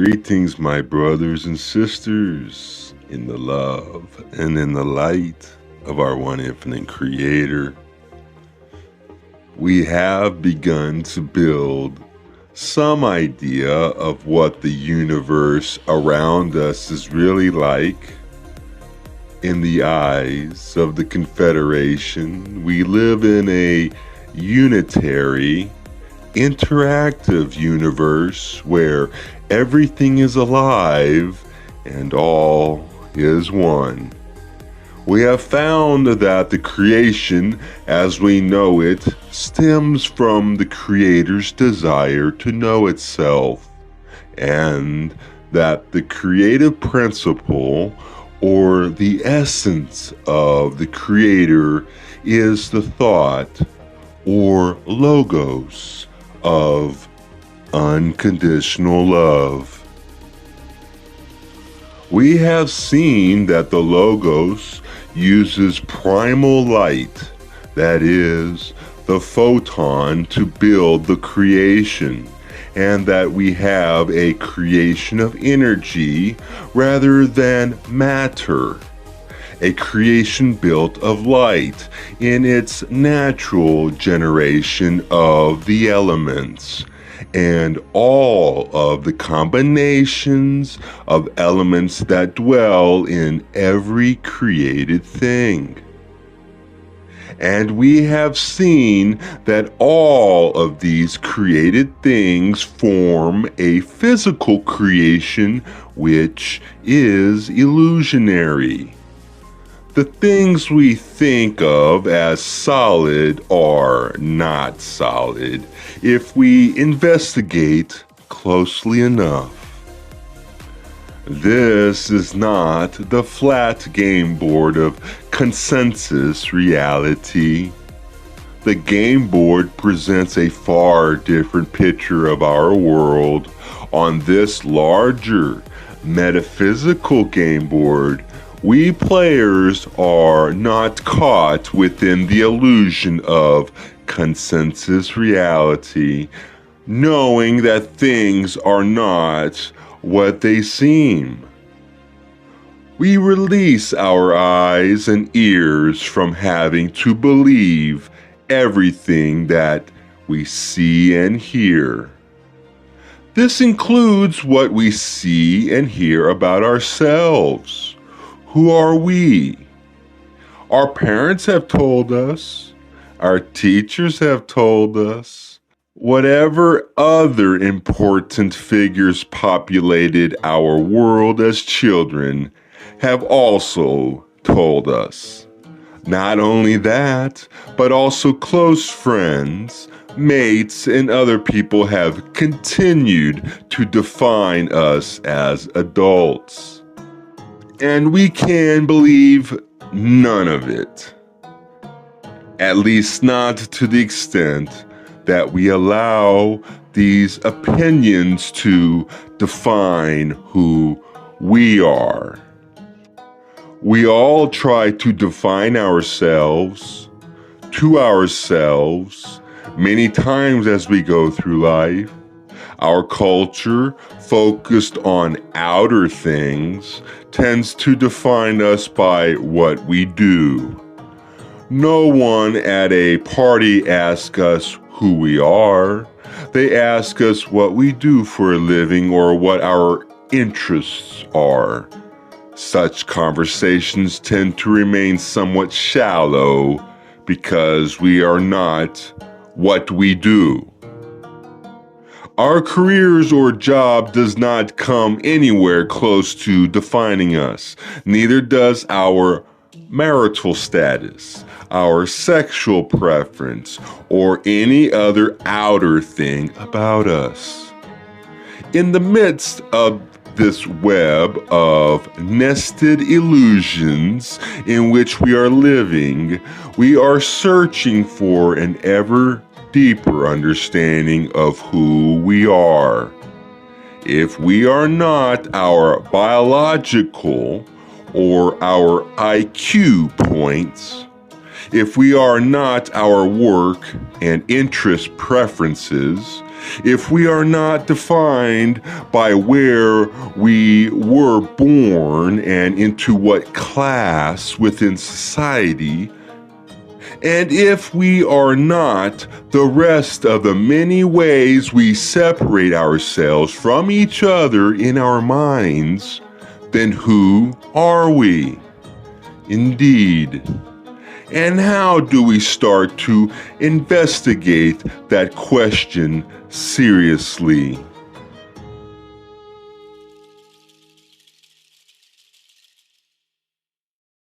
Greetings, my brothers and sisters, in the love and in the light of our one infinite Creator. We have begun to build some idea of what the universe around us is really like. In the eyes of the Confederation, we live in a unitary, interactive universe where everything is alive and all is one. We have found that the creation as we know it stems from the Creator's desire to know itself, and that the creative principle or the essence of the Creator is the thought or logos of unconditional love. We have seen that the logos uses primal light, that is, the photon, to build the creation, and that we have a creation of energy rather than matter, a creation built of light in its natural generation of the elements, and all of the combinations of elements that dwell in every created thing. And we have seen that all of these created things form a physical creation which is illusionary. The things we think of as solid are not solid if we investigate closely enough. This is not the flat game board of consensus reality. The game board presents a far different picture of our world. On this larger metaphysical game board, we players are not caught within the illusion of consensus reality, knowing that things are not what they seem. We release our eyes and ears from having to believe everything that we see and hear. This includes what we see and hear about ourselves. Who are we? Our parents have told us, our teachers have told us, whatever other important figures populated our world as children have also told us. Not only that, but also close friends, mates, and other people have continued to define us as adults. And we can believe none of it. At least not to the extent that we allow these opinions to define who we are. We all try to define ourselves to ourselves many times as we go through life. Our culture, focused on outer things, tends to define us by what we do. No one at a party asks us who we are. They ask us what we do for a living or what our interests are. Such conversations tend to remain somewhat shallow because we are not what we do. Our careers or job does not come anywhere close to defining us. Neither does our marital status, our sexual preference, or any other outer thing about us. In the midst of this web of nested illusions in which we are living, we are searching for an ever deeper understanding of who we are. If we are not our biological or our IQ points, if we are not our work and interest preferences, If we are not defined by where we were born and into what class within society, and if we are not the rest of the many ways we separate ourselves from each other in our minds, then who are we? Indeed. And how do we start to investigate that question seriously?